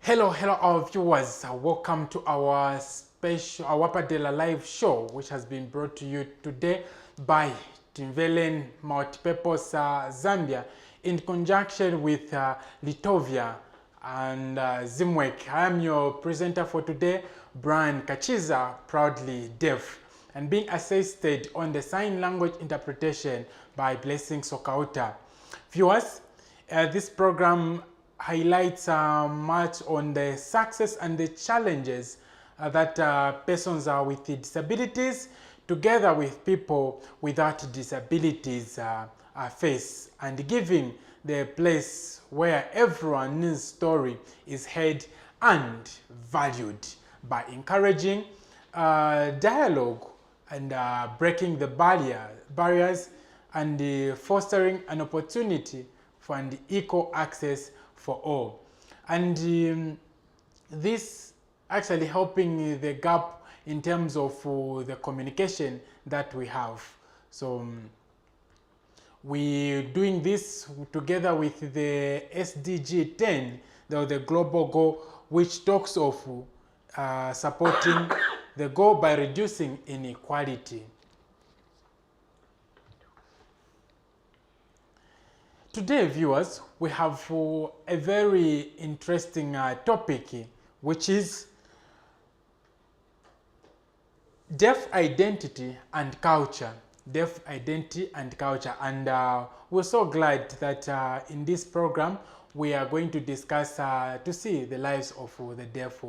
Hello, our viewers. Welcome to our special Wapadela live show, which has been brought to you today by Timvelen Multipurpose Zambia in conjunction with Litovia and Zimwek. I am your presenter for today, Brian Kachiza, proudly deaf, and being assisted on the sign language interpretation by Blessing Sokauta. Viewers, this program highlights much on the success and the challenges that persons with disabilities together with people without disabilities face, and giving the place where everyone's story is heard and valued by encouraging dialogue and breaking the barriers and fostering an opportunity for an equal access for all. And this actually helping the gap in terms of the communication that we have. So we're doing this together with the SDG 10, the global goal, which talks of supporting the goal by reducing inequality. Today, viewers, we have a very interesting topic, which is deaf identity and culture. Deaf identity and culture. And we're so glad that in this program, we are going to discuss to see the lives of the deaf.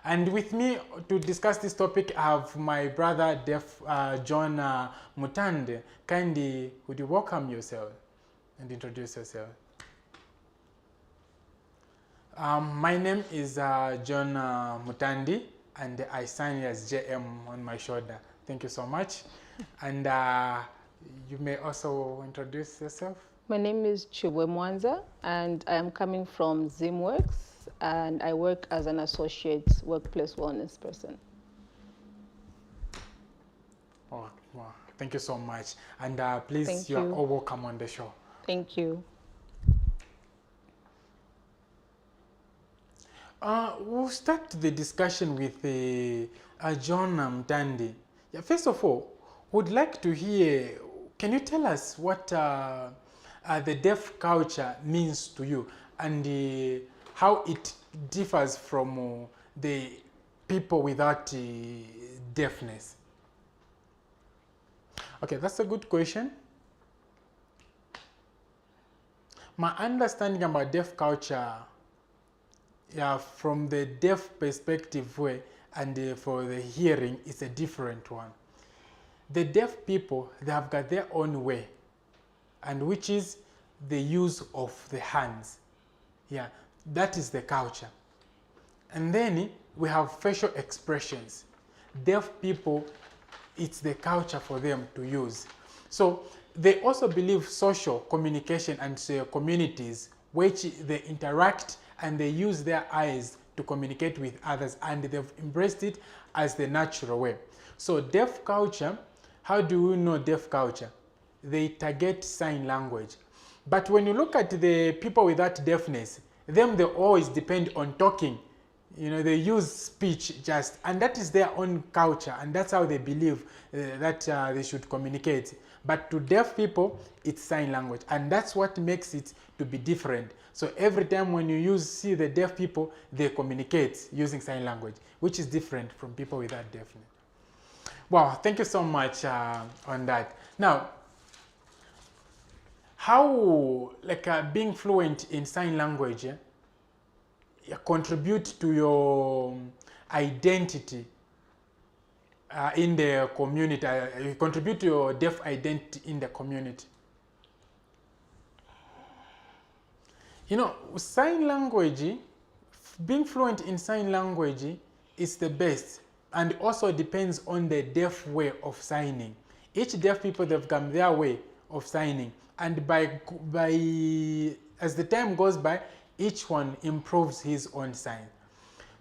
And with me to discuss this topic, I have my brother, deaf Jonah Mutandi. Kindly, would you welcome yourself and introduce yourself? My name is Jonah Mutandi, and I sign as JM on my shoulder. Thank you so much. And you may also introduce yourself. My name is Chibwe Mwanza, and I am coming from Zimworks, and I work as an associate workplace wellness person. Oh, wow. Thank you so much. And please, you are all welcome on the show. Thank you. We'll start the discussion with Jonah Mutandi. Yeah, first of all, would like to hear, can you tell us what the deaf culture means to you, and how it differs from the people without deafness? Okay, that's a good question. My understanding about deaf culture, from the deaf perspective way and for the hearing, is a different one. The deaf people, they have got their own way, and which is the use of the hands. Yeah, that is the culture. And then we have facial expressions. Deaf people, it's the culture for them to use. So they also believe social communication and communities, which they interact and they use their eyes to communicate with others, and they've embraced it as the natural way. So deaf culture, how do we know deaf culture? They target sign language. But when you look at the people without deafness, them, they always depend on talking. You know, they use speech just, and that is their own culture, and that's how they believe that they should communicate. But to deaf people, it's sign language, and that's what makes it to be different. So every time when you see the deaf people, they communicate using sign language, which is different from people without deafness. Wow, thank you so much on that. Now, how being fluent in sign language contribute to your identity in the community, contribute to your deaf identity in the community? You know, sign language, being fluent in sign language is the best, and also depends on the deaf way of signing. Each deaf people, they've got their way of signing, and as the time goes by, each one improves his own sign.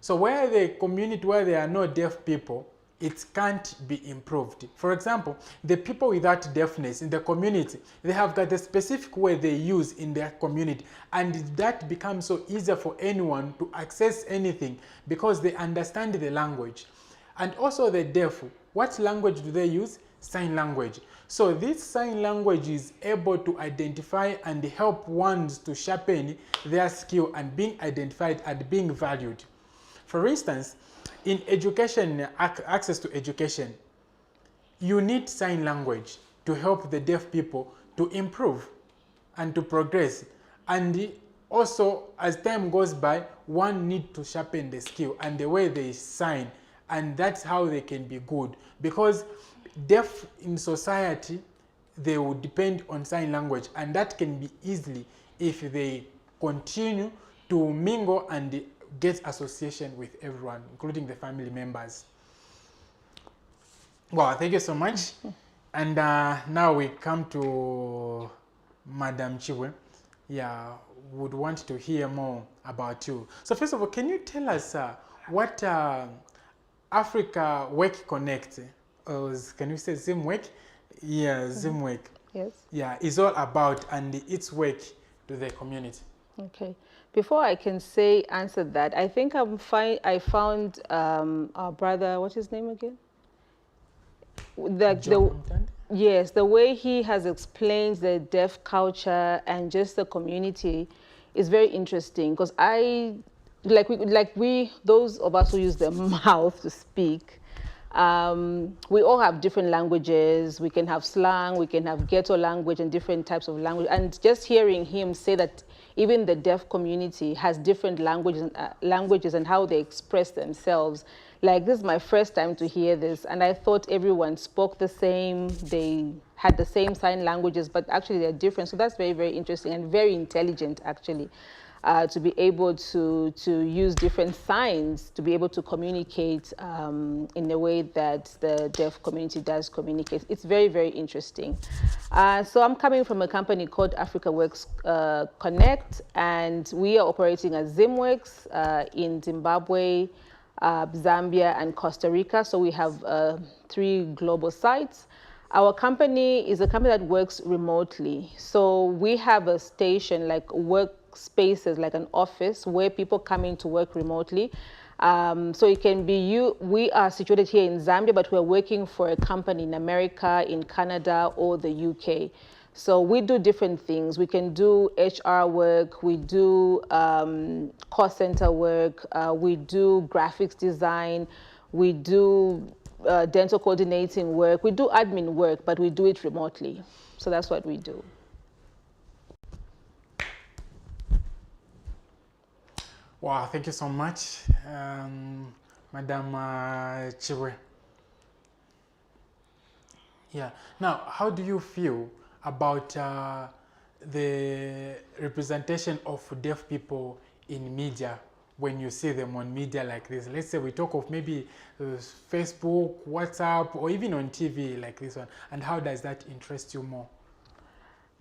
So where the community where there are no deaf people, it can't be improved. For example, the people without deafness in the community, they have got a specific way they use in their community, and that becomes so easier for anyone to access anything because they understand the language. And also the deaf, what language do they use? Sign language. So this sign language is able to identify and help ones to sharpen their skill and being identified and being valued. For instance, in education, access to education, you need sign language to help the deaf people to improve and to progress. And also, as time goes by, one needs to sharpen the skill and the way they sign, and that's how they can be good. Because deaf in society, they will depend on sign language, and that can be easily if they continue to mingle and get association with everyone, including the family members. Well, thank you so much. And now we come to Madam Chibwe. Yeah, would want to hear more about you. So first of all, can you tell us what Africa Work Connect, can you say Zimwork? Yeah, Zimwork. Yes. Yeah, is all about and its work to the community. Okay. Before I can answer that, I think I found our brother, what's his name again? Yes, the way he has explained the deaf culture and just the community is very interesting, because those of us who use the mouth to speak, we all have different languages. We can have slang, we can have ghetto language and different types of language. And just hearing him say that even the deaf community has different languages and how they express themselves. Like, this is my first time to hear this, and I thought everyone spoke the same, they had the same sign languages, but actually they're different. So that's very, very interesting and very intelligent, actually, to be able to use different signs to be able to communicate in the way that the deaf community does communicate. It's very, very interesting. So I'm coming from a company called Africa Works Connect, and we are operating as Zimworks in Zimbabwe, Zambia, and Costa Rica. So we have 3 global sites. Our company is a company that works remotely. So we have a station, like workspaces, like an office where people come in to work remotely. So it can be we are situated here in Zambia, but we're working for a company in America, in Canada, or the UK. So we do different things. We can do HR work, we do call center work, we do graphics design, we do dental coordinating work, we do admin work, but we do it remotely. So that's what we do. Wow, thank you so much, Madam Chibwe. Yeah, now how do you feel about the representation of deaf people in media when you see them on media like this? Let's say we talk of maybe Facebook, WhatsApp, or even on TV like this one. And how does that interest you more?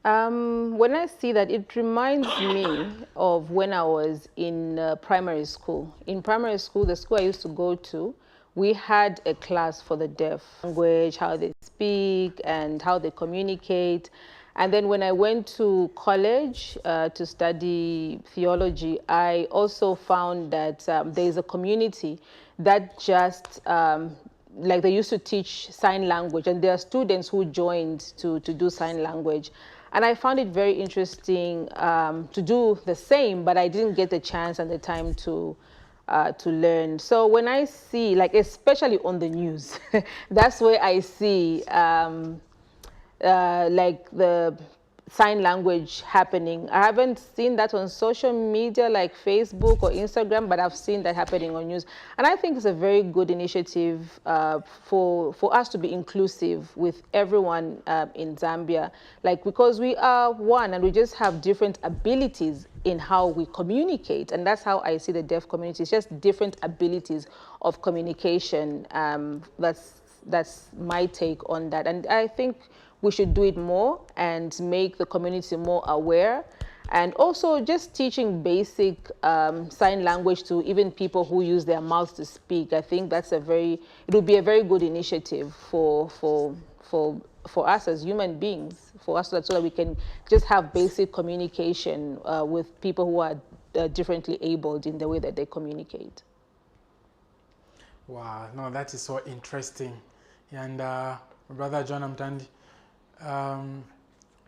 When I see that, it reminds me of when I was in primary school. In primary school, the school I used to go to, we had a class for the deaf, language, how they speak and how they communicate. And then when I went to college to study theology, I also found that there is a community that just, like, they used to teach sign language, and there are students who joined to do sign language. And I found it very interesting to do the same, but I didn't get the chance and the time to learn. So when I see, like, especially on the news, that's where I see like the sign language happening. I haven't seen that on social media like Facebook or Instagram, but I've seen that happening on news. And I think it's a very good initiative for us to be inclusive with everyone in Zambia, like, because we are one and we just have different abilities in how we communicate. And that's how I see the deaf community. It's just different abilities of communication. That's my take on that. And I think we should do it more and make the community more aware. And also just teaching basic sign language to even people who use their mouths to speak. I think that's it would be a very good initiative for us as human beings, for us so that we can just have basic communication with people who are differently abled in the way that they communicate. Wow, no, that is so interesting. And Brother Jonah Mutandi,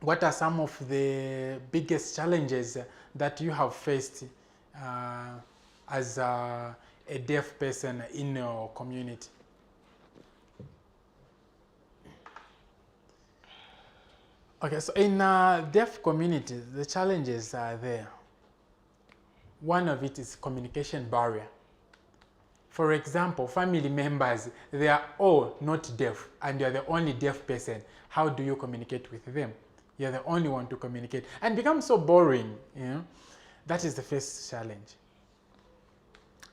what are some of the biggest challenges that you have faced as a deaf person in your community? Okay, so in deaf communities, the challenges are there. One of it is communication barrier. For example, family members, they are all not deaf and you're the only deaf person. How do you communicate with them? You're the only one to communicate. And it becomes so boring, you know. That is the first challenge.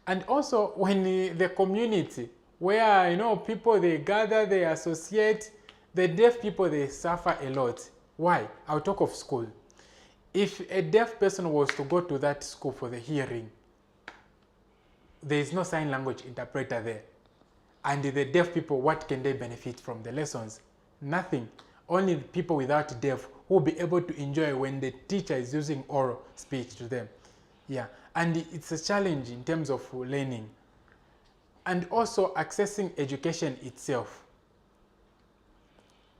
And also when the community, where, you know, people, they gather, they associate, the deaf people, they suffer a lot. Why? I'll talk of school. If a deaf person was to go to that school for the hearing, there is no sign language interpreter there. And the deaf people, what can they benefit from the lessons? Nothing. Only people without deaf who will be able to enjoy when the teacher is using oral speech to them. Yeah, and it's a challenge in terms of learning. And also accessing education itself.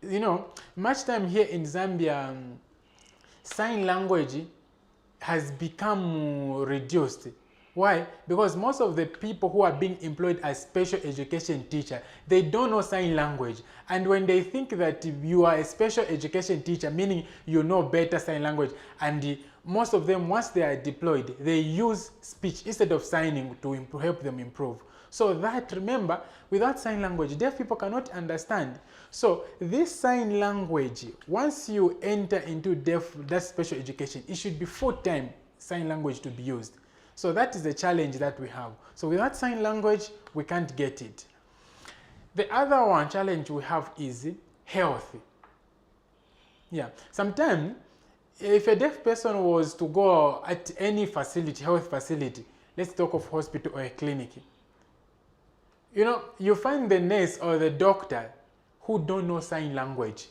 You know, much time here in Zambia, sign language has become reduced. Why? Because most of the people who are being employed as special education teacher, they don't know sign language. And when they think that you are a special education teacher, meaning you know better sign language, and most of them, once they are deployed, they use speech instead of signing to help them improve. So that, remember, without sign language, deaf people cannot understand. So this sign language, once you enter into that special education, it should be full-time sign language to be used. So that is the challenge that we have. So without sign language, we can't get it. The other one challenge we have is health. Yeah, sometimes if a deaf person was to go at any facility, health facility, let's talk of hospital or a clinic, you know, you find the nurse or the doctor who don't know sign language,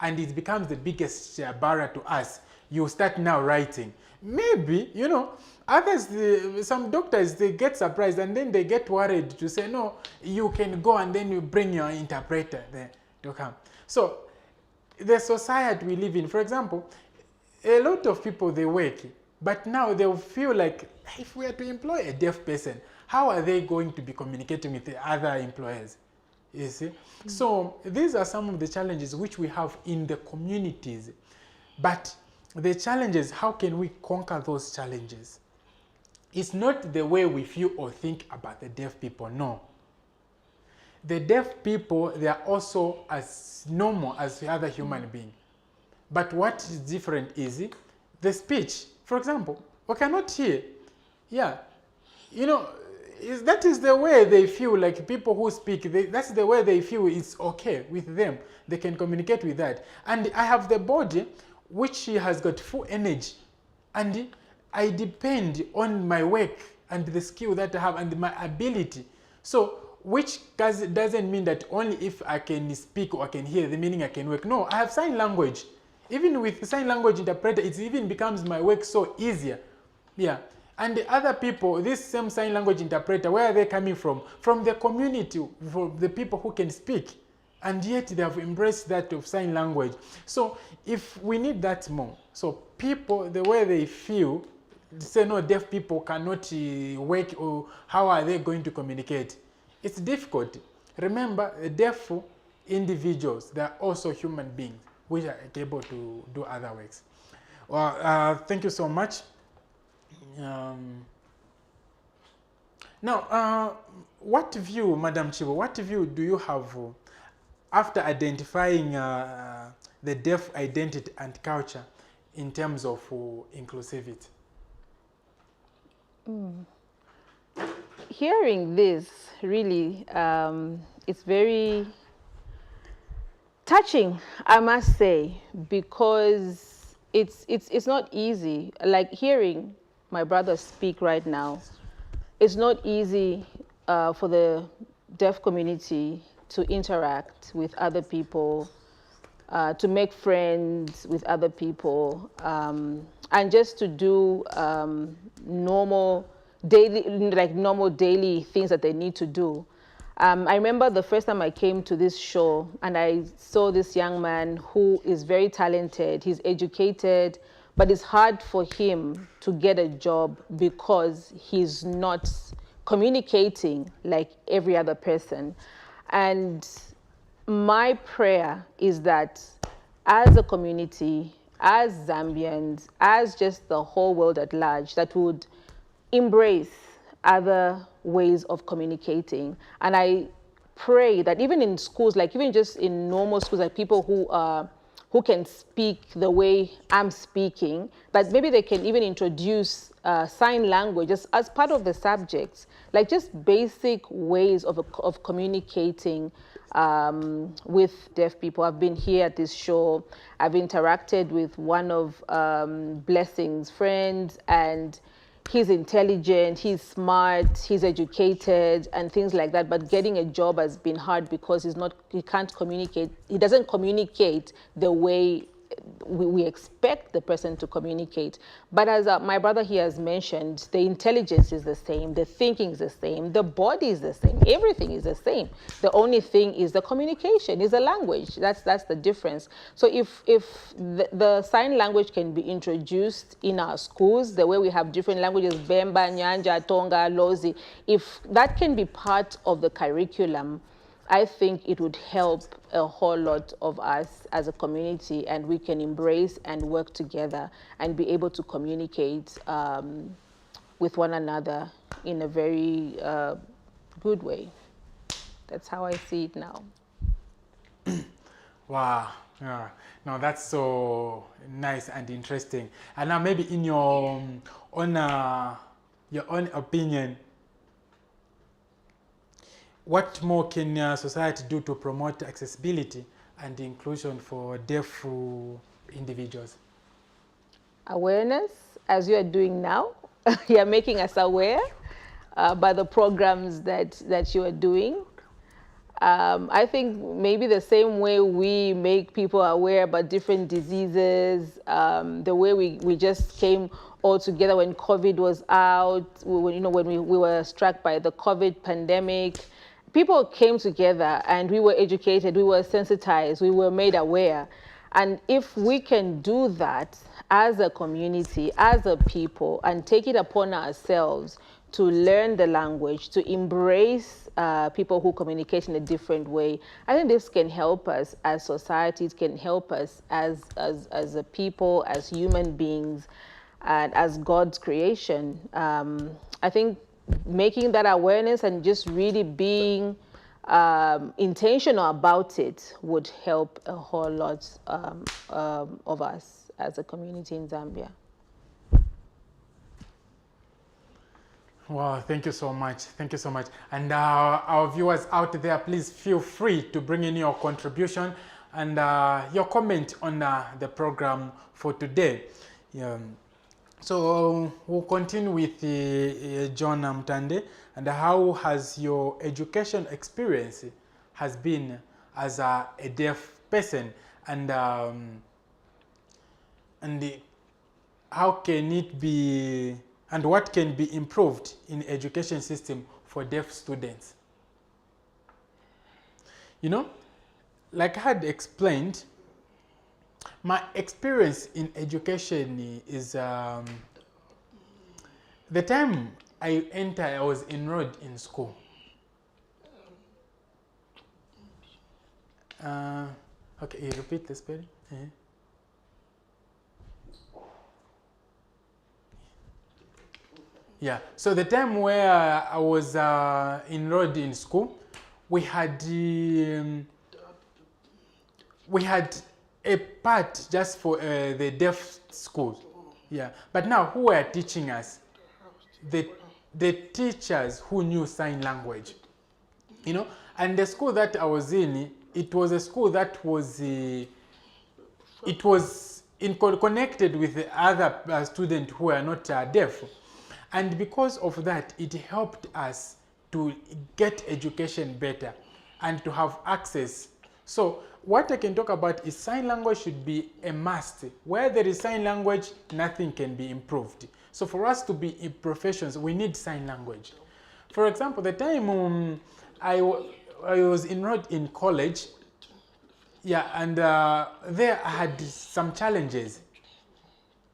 and it becomes the biggest barrier to us. You start now writing. Maybe, you know, others, some doctors, they get surprised and then they get worried to say, no, you can go and then you bring your interpreter there to come. So the society we live in, for example, a lot of people, they work, but now they'll feel like, if we are to employ a deaf person, how are they going to be communicating with the other employers? You see? Mm-hmm. So these are some of the challenges which we have in the communities. But the challenges, how can we conquer those challenges? It's not the way we feel or think about the deaf people, no. The deaf people, they are also as normal as the other human being. But what is different is the speech. For example, we cannot hear. Yeah, you know, that is the way they feel, like people who speak, that's the way they feel it's okay with them. They can communicate with that. And I have the body which has got full energy. And I depend on my work and the skill that I have and my ability. So, which doesn't mean that only if I can speak or I can hear, the meaning I can work. No, I have sign language. Even with sign language interpreter, it even becomes my work so easier. Yeah. And the other people, this same sign language interpreter, where are they coming from? From the community, from the people who can speak. And yet they have embraced that of sign language. So if we need that more, so people, the way they feel, say no, deaf people cannot work, or how are they going to communicate? It's difficult. Remember, the deaf individuals, they are also human beings, which are able to do other works. Well, thank you so much. Now, what view, Madam Chibwe, what view do you have after identifying the deaf identity and culture in terms of inclusivity? Hearing this, really, it's very touching, I must say, because it's not easy. Like hearing my brother speak right now, it's not easy for the deaf community to interact with other people, to make friends with other people, and just to do normal daily things that they need to do. I remember the first time I came to this show and I saw this young man who is very talented, he's educated, but it's hard for him to get a job because he's not communicating like every other person. And my prayer is that as a community, as Zambians, as just the whole world at large, that would embrace other ways of communicating. And I pray that even in schools, like even just in normal schools, like people who can speak the way I'm speaking, but maybe they can even introduce sign language as part of the subjects, like just basic ways of communicating with deaf people. I've been here at this show. I've interacted with one of Blessing's friends, and he's intelligent, he's smart, he's educated, and things like that. But getting a job has been hard because he can't communicate. He doesn't communicate the way we expect the person to communicate. But as my brother here has mentioned, the intelligence is the same, the thinking is the same, the body is the same, everything is the same. The only thing is the communication, is the language. That's the difference. So if the sign language can be introduced in our schools, the way we have different languages, Bemba, Nyanja, Tonga, Lozi, if that can be part of the curriculum, I think it would help a whole lot of us as a community, and we can embrace and work together and be able to communicate with one another in a very good way. That's how I see it now. Wow. Yeah. No, that's so nice and interesting. And now maybe in your own opinion, what more can society do to promote accessibility and inclusion for deaf individuals? Awareness, as you are doing now. You're making us aware by the programs that you are doing. I think maybe the same way we make people aware about different diseases, the way we just came all together when COVID was out, when we were struck by the COVID pandemic. People came together and we were educated, we were sensitized, we were made aware. And if we can do that as a community, as a people, and take it upon ourselves to learn the language, to embrace people who communicate in a different way, I think this can help us as societies, can help us as a people, as human beings, and as God's creation. I think making that awareness and just really being intentional about it would help a whole lot of us as a community in Zambia. Wow, thank you so much. Thank you so much. And our viewers out there, please feel free to bring in your contribution and your comment on the program for today. So we'll continue with Jonah Mutandi. And how has your education experience has been as a deaf person, and how can it be, and what can be improved in education system for deaf students? You know, like I had explained, my experience in education is the time I was enrolled in school. Okay, you repeat the spelling. Yeah, so the time where I was enrolled in school, we had a part just for the deaf schools. Yeah, but now who were teaching us? The teachers who knew sign language, you know. And the school that I was in, it was a school that was it was connected with the other students who are not deaf. And because of that, it helped us to get education better and to have access. So what I can talk about is sign language should be a must. Where there is sign language, nothing can be improved. So for us to be in professions, we need sign language. For example, the time I was enrolled in college, yeah, and there I had some challenges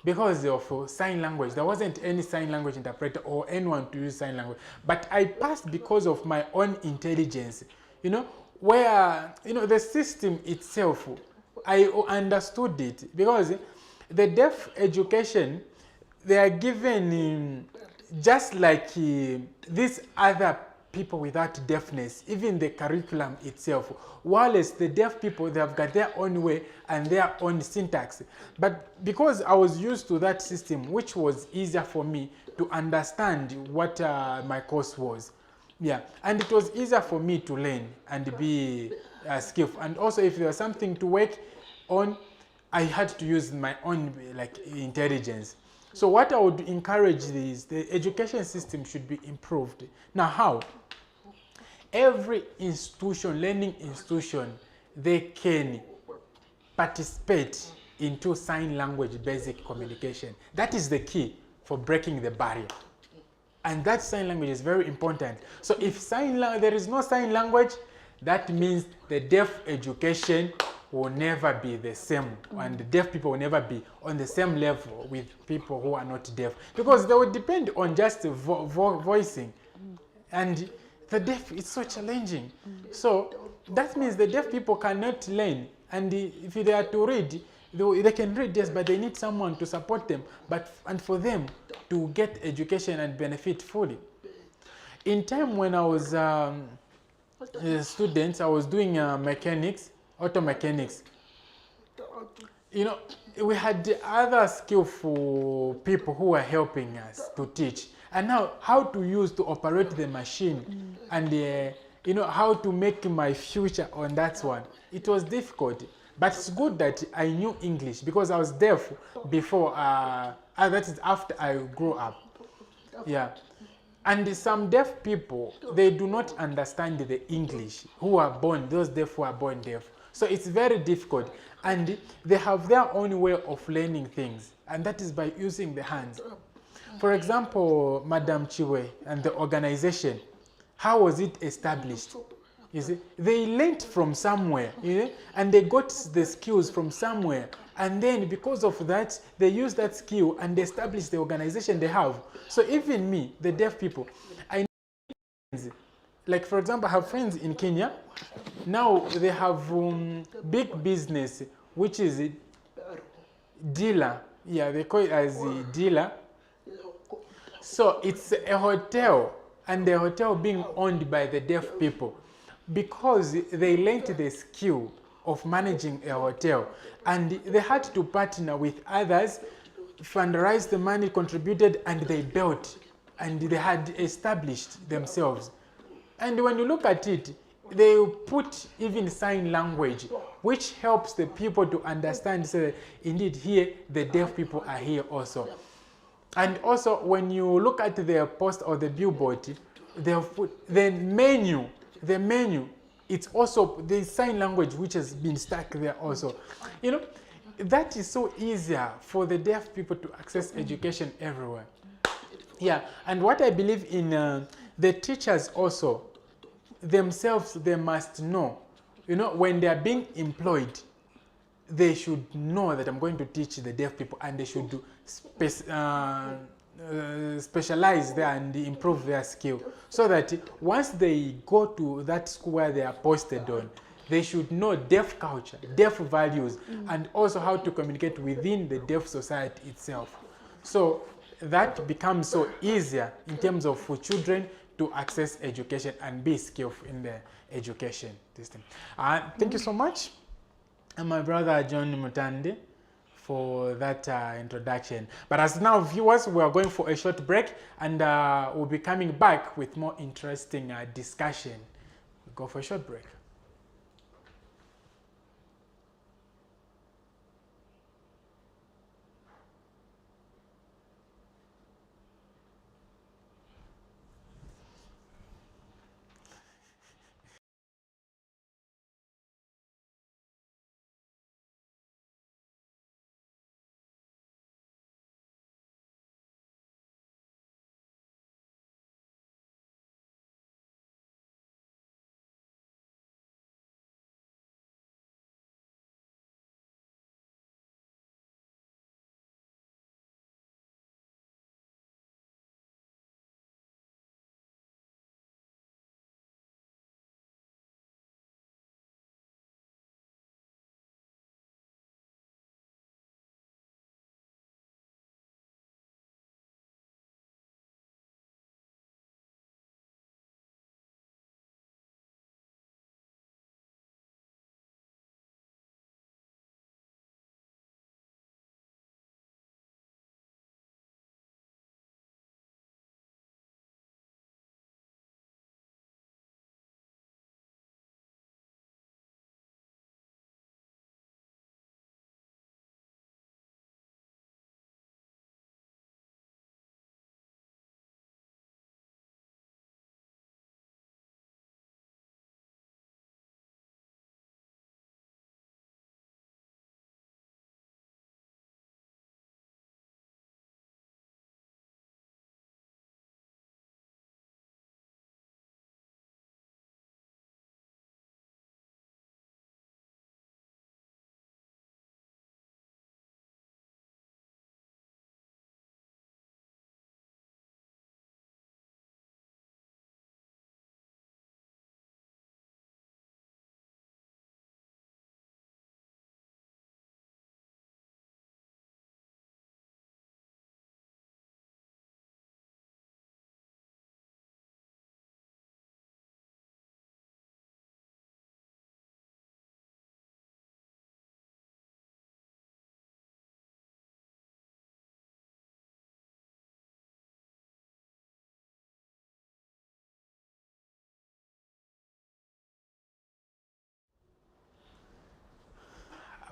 because of sign language. There wasn't any sign language interpreter or anyone to use sign language. But I passed because of my own intelligence, you know, where, you know, the system itself, I understood it because the deaf education, they are given just like these other people without deafness, even the curriculum itself. Whilst the deaf people, they have got their own way and their own syntax. But because I was used to that system, which was easier for me to understand what my course was. Yeah, and it was easier for me to learn and be skillful. And also if there was something to work on, I had to use my own like intelligence. So what I would encourage is the education system should be improved. Now how? Every institution, learning institution, they can participate into sign language basic communication. That is the key for breaking the barrier. And that sign language is very important. So if there is no sign language, that means the deaf education will never be the same, and the deaf people will never be on the same level with people who are not deaf, because they will depend on just voicing, and the deaf is so challenging. So that means the deaf people cannot learn, and if they are to read, they can read, yes, but they need someone to support them, and for them to get education and benefit fully. In time when I was a student, I was doing mechanics, auto mechanics. You know, we had other skillful people who were helping us to teach, and now how to use to operate the machine, and you know, how to make my future on that one. It was difficult, but it's good that I knew English because I was deaf before. That is after I grew up. Yeah. And some deaf people, they do not understand the English, who are born, those deaf who are born deaf. So it's very difficult. And they have their own way of learning things, and that is by using the hands. For example, Madam Chibwe and the organization, how was it established? You see, they learned from somewhere, you know, and they got the skills from somewhere. And then because of that, they use that skill and establish the organization they have. So even me, the deaf people, I know, like for example, I have friends in Kenya. Now they have big business, which is a dealer. Yeah, they call it as a dealer. So it's a hotel, and the hotel being owned by the deaf people, because they learned the skill of managing a hotel, and they had to partner with others, fundraise the money, contributed, and they built, and they had established themselves. And when you look at it, they put even sign language, which helps the people to understand, so that indeed here the deaf people are here also. And also when you look at the post or the billboard, they have put the menu, it's also the sign language which has been stuck there also. You know, that is so easier for the deaf people to access education everywhere. Yeah, and what I believe in, the teachers also, themselves, they must know, you know, when they are being employed, they should know that I'm going to teach the deaf people, and they should do specialize there and improve their skill, so that once they go to that school where they are posted on, they should know deaf culture, deaf values, and also how to communicate within the deaf society itself. So that becomes so easier in terms of for children to access education and be skillful in the education system. Thank you so much, and my brother John Mutandi, for that introduction. But as now, viewers, we are going for a short break, and we'll be coming back with more interesting discussion. We'll go for a short break.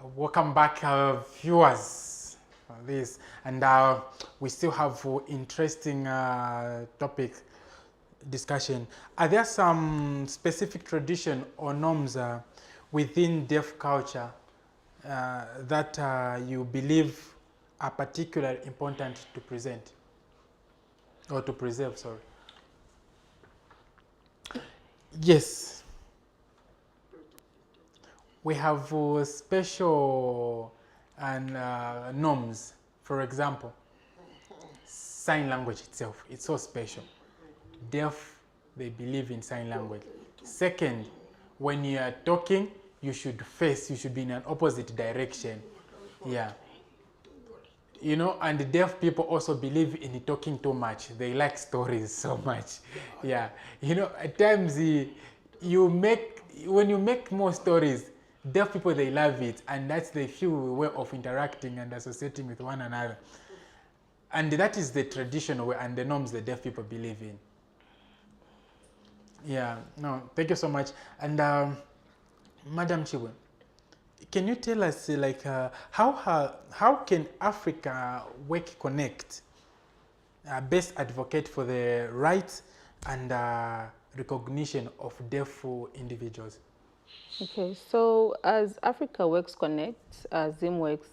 Welcome back, viewers, for this. And we still have interesting topic discussion. Are there some specific tradition or norms within deaf culture that you believe are particularly important to present or to preserve? Sorry. Yes, we have special and norms. For example, sign language itself, it's so special. Deaf, they believe in sign language. Second, when you are talking, you should be in an opposite direction. Yeah. You know, and the deaf people also believe in talking too much. They like stories so much. Yeah. You know, at times when you make more stories, deaf people, they love it. And that's the few way of interacting and associating with one another. And that is the traditional way and the norms the deaf people believe in. Yeah. No, thank you so much. And Madam Chibwe, can you tell us how can Africa Work Connect best advocate for the rights and recognition of deaf individuals? Okay, so as Africa Works Connect, ZimWorks,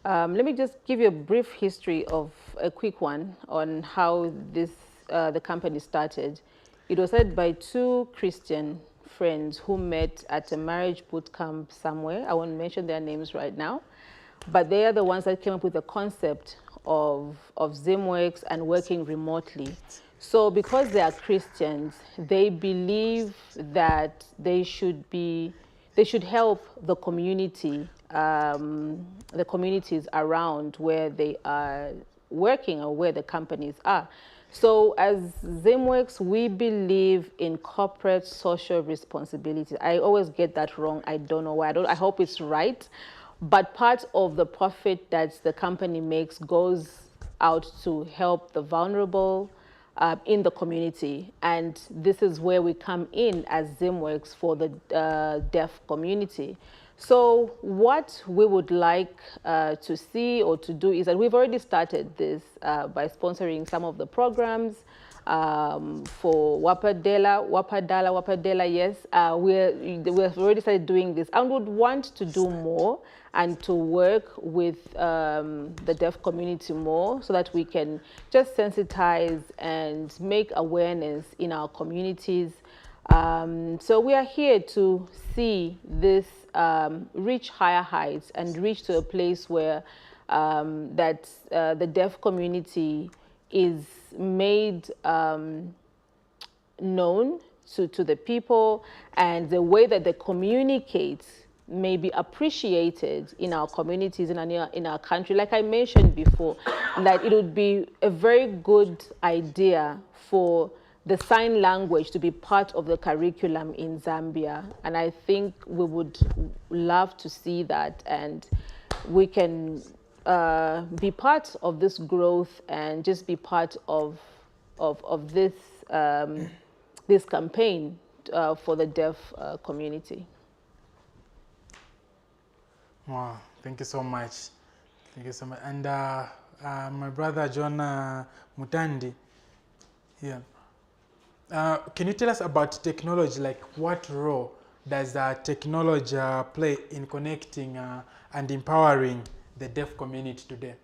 let me just give you a brief history of a quick one on how this the company started. It was led by two Christian friends who met at a marriage boot camp somewhere. I won't mention their names right now, but they are the ones that came up with the concept of ZimWorks and working remotely. So because they are Christians, they believe that they should help the community, the communities around where they are working or where the companies are. So as ZimWorks, we believe in corporate social responsibility. I always get that wrong. I don't know why. I hope it's right. But part of the profit that the company makes goes out to help the vulnerable in the community. And this is where we come in as ZimWorks for the deaf community. So what we would like to see or to do is that we've already started this by sponsoring some of the programs for Wapadela, yes. We've already started doing this and would want to do more and to work with the deaf community more so that we can just sensitize and make awareness in our communities. So we are here to see this reach higher heights and reach to a place where the deaf community is made known to the people, and the way that they communicate may be appreciated in our communities and in our country. Like I mentioned before, that it would be a very good idea for the sign language to be part of the curriculum in Zambia. And I think we would love to see that, and we can be part of this growth and just be part of this this campaign for the deaf community. Wow, thank you so much. Thank you so much. And my brother Jonah Mutandi, yeah. Can you tell us about technology? Like, what role does technology play in connecting and empowering the deaf community today?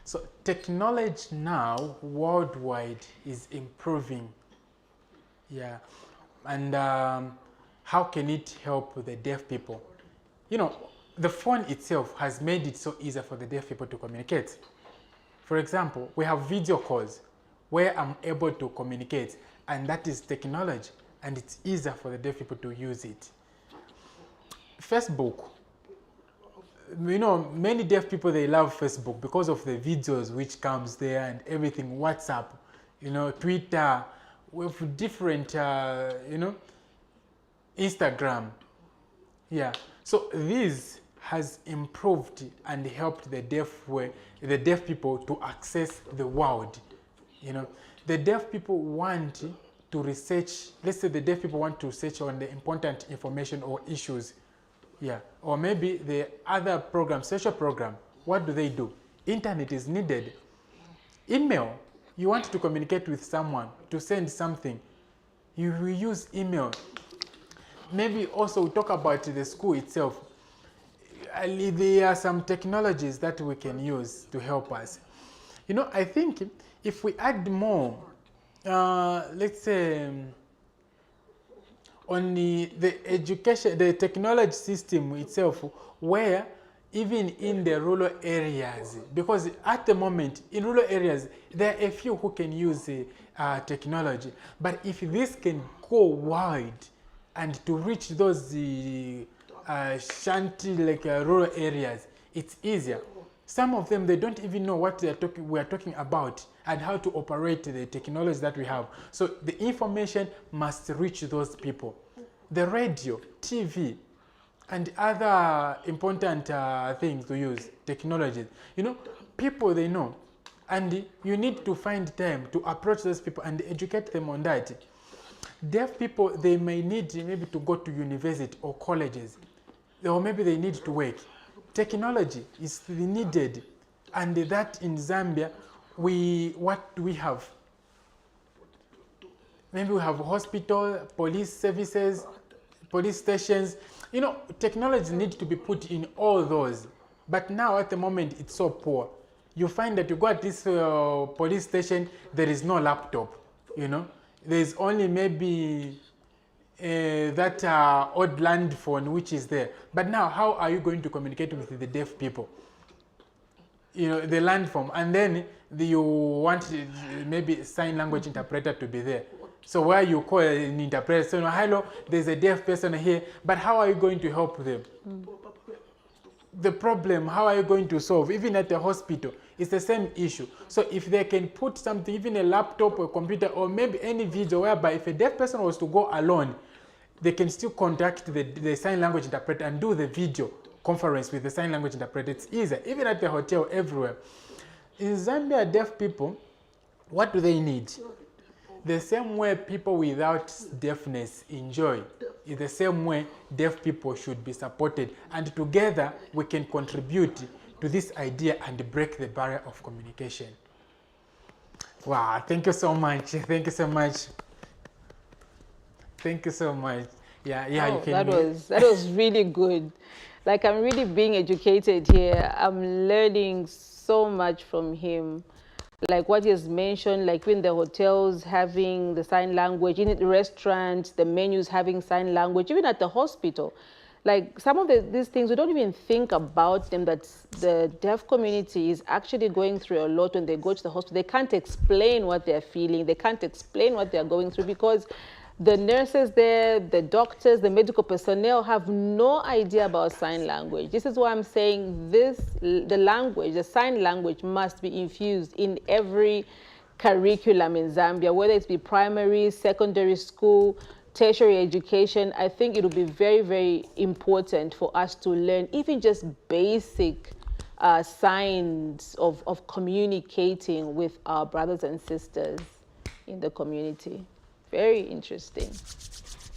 So technology now worldwide is improving. Yeah. And how can it help the deaf people? You know, the phone itself has made it so easy for the deaf people to communicate. For example, we have video calls where I'm able to communicate, and that is technology, and it's easier for the deaf people to use it. Facebook, you know, many deaf people, they love Facebook because of the videos which comes there and everything. WhatsApp, you know, Twitter, with different, you know, Instagram. Yeah. So this has improved and helped the deaf people to access the world. You know, the deaf people want to research, let's say the deaf people want to research on the important information or issues, yeah, or maybe the other program, social program, what do? Internet is needed. Email, you want to communicate with someone, to send something, you will use email. Maybe also we talk about the school itself. There are some technologies that we can use to help us. You know, I think if we add more, let's say, on the education, the technology system itself, where even in the rural areas, because at the moment in rural areas there are a few who can use technology, but if this can go wide and to reach those shanty, like rural areas, it's easier. Some of them, they don't even know what we are talking about and how to operate the technology that we have. So the information must reach those people. The radio, TV, and other important things to use, technologies. You know, people, they know. And you need to find time to approach those people and educate them on that. Deaf people, they may need maybe to go to university or colleges, or maybe they need to work. Technology is needed, and that in Zambia, what do we have? Maybe we have hospital, police services, police stations. You know, technology needs to be put in all those. But now at the moment, it's so poor. You find that you go at this police station, there is no laptop, you know. There's only maybe that odd land phone which is there. But now, how are you going to communicate with the deaf people? You know, the land phone, and then you want maybe sign language interpreter to be there. So where you call an interpreter, so hello, there's a deaf person here, but how are you going to help them? The problem, how are you going to solve? Even at the hospital, it's the same issue. So if they can put something, even a laptop or a computer, or maybe any video whereby if a deaf person was to go alone, they can still contact the sign language interpreter and do the video conference with the sign language interpreter. It's easier, even at the hotel, everywhere. In Zambia, deaf people, what do they need? The same way people without deafness enjoy is the same way deaf people should be supported. And together, we can contribute to this idea and break the barrier of communication. Wow, thank you so much. Thank you so much. Thank you so much. Yeah, Oh, you can. that was really good. Like, I'm really being educated here. I'm learning so much from him. Like what he has mentioned, like in the hotels having the sign language, in the restaurants, the menus having sign language, even at the hospital. Like some of these things, we don't even think about them, that the deaf community is actually going through a lot when they go to the hospital. They can't explain what they're feeling. They can't explain what they're going through because the nurses there, the doctors, the medical personnel have no idea about sign language. This is why I'm saying the sign language must be infused in every curriculum in Zambia, whether it be primary, secondary school, tertiary education. I think it will be very, very important for us to learn even just basic signs of communicating with our brothers and sisters in the community. Very interesting.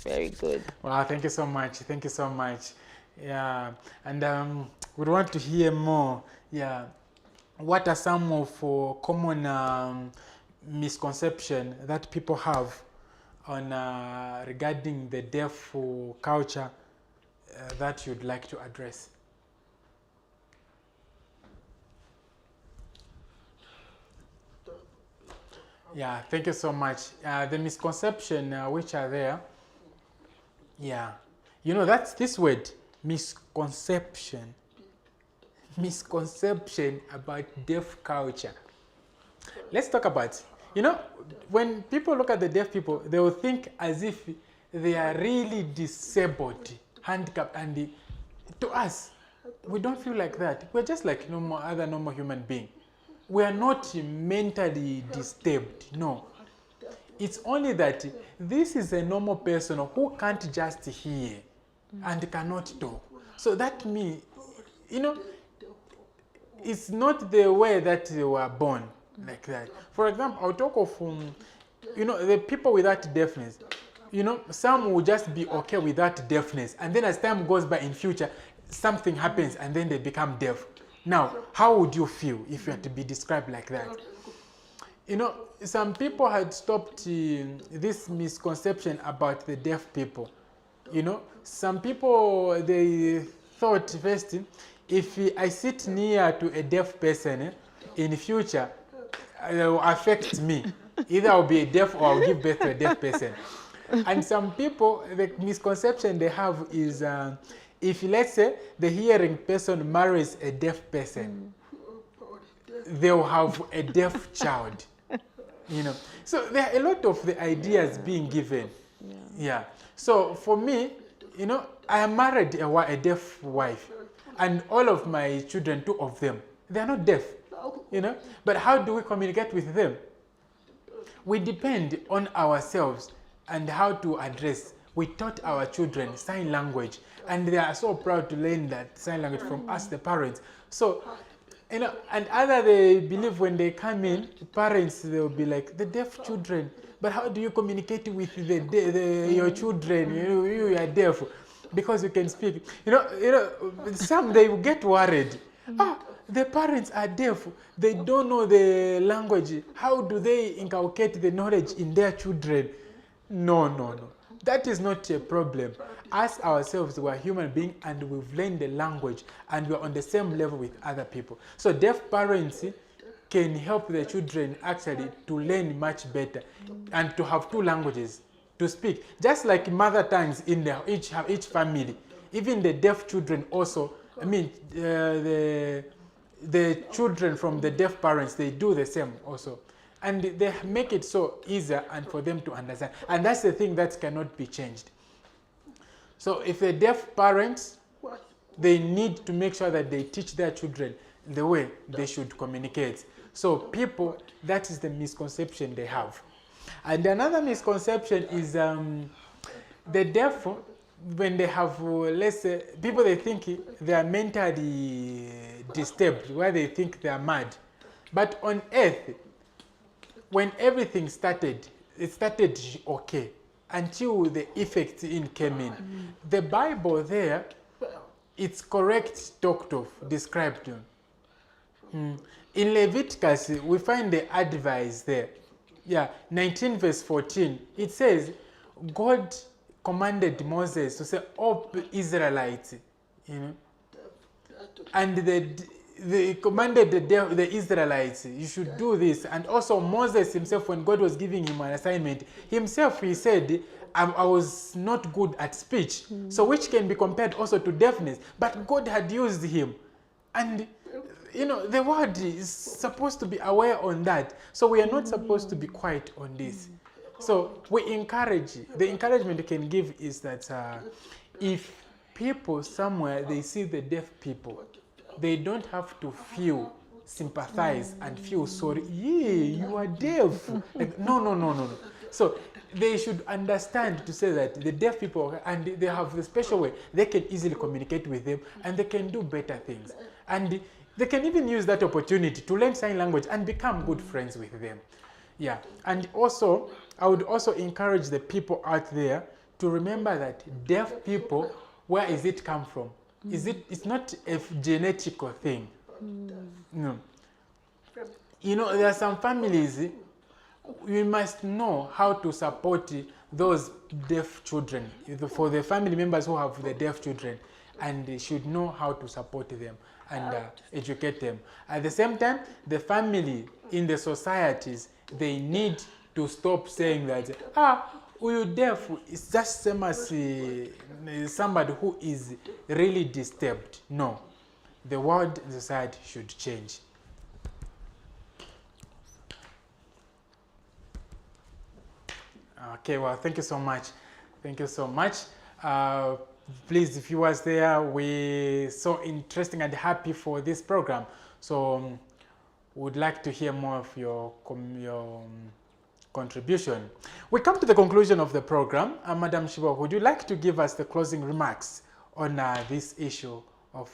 Very good. Wow, thank you so much. Thank you so much. Yeah, and we want to hear more. Yeah, what are some of common misconceptions that people have on regarding the deaf culture that you'd like to address? Yeah, thank you so much. The misconception which are there, yeah, you know, that's this word, misconception. Misconception about deaf culture. Let's talk about, you know, when people look at the deaf people, they will think as if they are really disabled, handicapped, and to us, we don't feel like that. We're just like other normal human being. We are not mentally disturbed, no. It's only that this is a normal person who can't just hear and cannot talk. So that means, you know, it's not the way that they were born like that. For example, I'll talk of you know, the people with that deafness, you know, some will just be okay with that deafness, and then as time goes by in future, something happens and then they become deaf. Now, how would you feel if you had to be described like that? You know, some people had stopped this misconception about the deaf people. You know, some people, they thought first, if I sit near to a deaf person, in future, it will affect me. Either I'll be a deaf or I'll give birth to a deaf person. And some people, the misconception they have is, if let's say the hearing person marries a deaf person, they'll have a deaf child. You know, so there are a lot of the ideas being given. Yeah. So for me, you know, I am married a deaf wife, and all of my children, 2 of them, they are not deaf. You know, but how do we communicate with them? We depend on ourselves and how to address. We taught our children sign language, and they are so proud to learn that sign language from us, the parents. So, you know, and other they believe when they come in, parents, they'll be like, the deaf children, but how do you communicate with your children? You are deaf because you can speak. You know, some they will get worried. The parents are deaf. They don't know the language. How do they inculcate the knowledge in their children? No. That is not a problem. Us ourselves, we are human beings and we've learned the language and we're on the same level with other people. So deaf parents can help the children actually to learn much better and to have 2 languages to speak. Just like mother tongues in each family. Even the deaf children also, I mean, the children from the deaf parents, they do the same also. And they make it so easier and for them to understand. And that's the thing that cannot be changed. So if the deaf parents, they need to make sure that they teach their children the way they should communicate. So people, that is the misconception they have. And another misconception is the deaf, when they have, let's say, people they think they are mentally disturbed, where they think they are mad. But on earth, when everything started, it started okay until the effects came in. The Bible there, it's correct talked of, described. In Leviticus, we find the advice there. Yeah, 19 verse 14, it says, God commanded Moses to say, "Oh, Israelites," you know, and they commanded the Israelites, you should do this. And also Moses himself, when God was giving him an assignment, himself he said, I was not good at speech. So which can be compared also to deafness. But God had used him. And you know, the world is supposed to be aware on that. So we are not supposed to be quiet on this. So we encourage, the encouragement we can give is that if people somewhere, they see the deaf people, they don't have to feel sympathize and feel sorry. Yeah, you are deaf. Like, no. So they should understand to say that the deaf people, and they have the special way, they can easily communicate with them and they can do better things. And they can even use that opportunity to learn sign language and become good friends with them. Yeah, and also, I would also encourage the people out there to remember that deaf people, where is it come from? It's not a genetical thing. No. You know, there are some families, we must know how to support those deaf children. For the family members who have the deaf children, and they should know how to support them and educate them. At the same time, the family in the societies, they need to stop saying that, you deaf, it's just same as somebody who is really disturbed. No, the world and society should change. Okay, well, thank you so much. Thank you so much. Please, viewers there, we're so interesting and happy for this program. So would like to hear more of your contribution. We come to the conclusion of the program. Madam Chibwe, would you like to give us the closing remarks on this issue of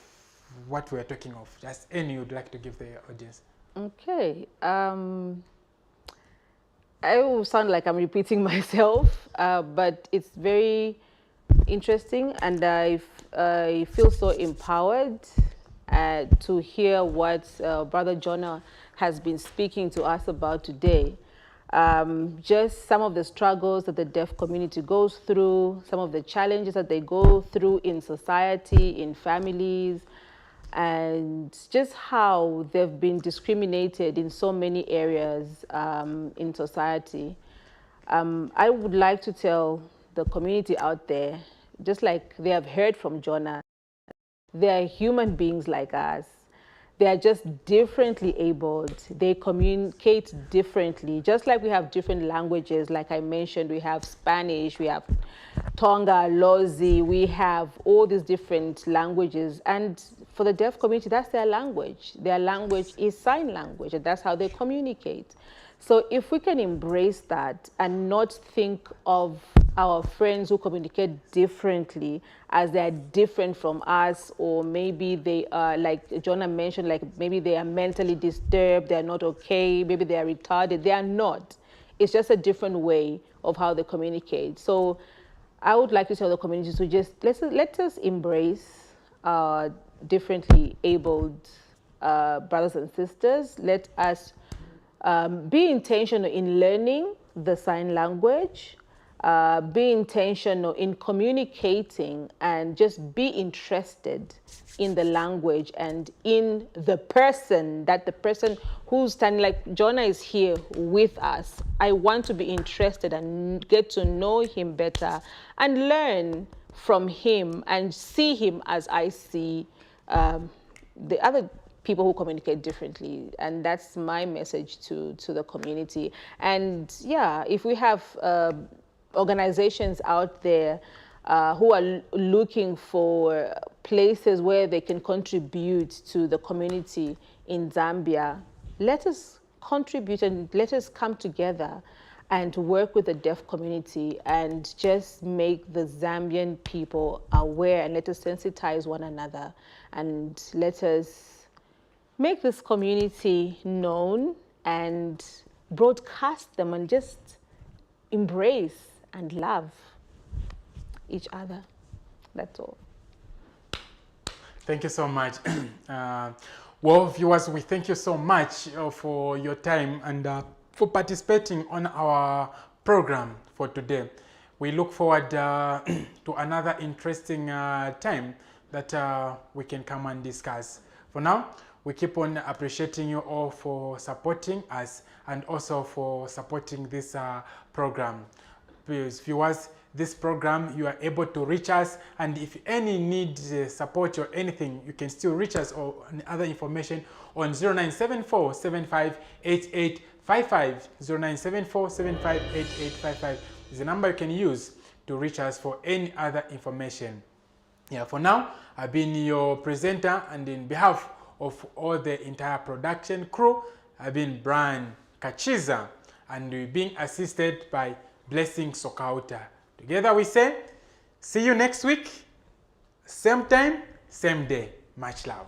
what we're talking of? Just any you'd like to give the audience. Okay. I will sound like I'm repeating myself, but it's very interesting, and I feel so empowered to hear what Brother Jonah has been speaking to us about today. Just some of the struggles that the deaf community goes through, some of the challenges that they go through in society, in families, and just how they've been discriminated in so many areas in society. I would like to tell the community out there, just like they have heard from Jonah, they are human beings like us. They are just differently abled. They communicate differently. Just like we have different languages, like I mentioned, we have Spanish, we have Tonga, Lozi, we have all these different languages. And for the deaf community, that's their language. Their language is sign language, and that's how they communicate. So if we can embrace that and not think of our friends who communicate differently as they're different from us, or maybe they are, like Jonah mentioned, like maybe they are mentally disturbed, they're not okay, maybe they are retarded. They are not. It's just a different way of how they communicate. So I would like to tell the community to just let us embrace differently abled brothers and sisters. Let us be intentional in learning the sign language, be intentional in communicating, and just be interested in the language and in the person, that the person who's standing, like Jonah is here with us. I want to be interested and get to know him better and learn from him and see him as I see the other people who communicate differently. And that's my message to the community. And yeah, if we have organizations out there who are looking for places where they can contribute to the community in Zambia, let us contribute and let us come together and work with the deaf community and just make the Zambian people aware, and let us sensitize one another, and let us make this community known and broadcast them, and just embrace and love each other. That's all. Thank you so much. Well, viewers, we thank you so much for your time and for participating on our program for today. We look forward to another interesting time that we can come and discuss. For now, we keep on appreciating you all for supporting us and also for supporting this program. Please, viewers, this program, you are able to reach us, and if any need support or anything, you can still reach us or other information on 0974 758855. 0974 758855 is the number you can use to reach us for any other information. Yeah, for now, I've been your presenter, and in behalf of all the entire production crew, I've been Brian Kachiza, and we're being assisted by Blessing Sokauta. Together we say, see you next week, same time, same day. Much love.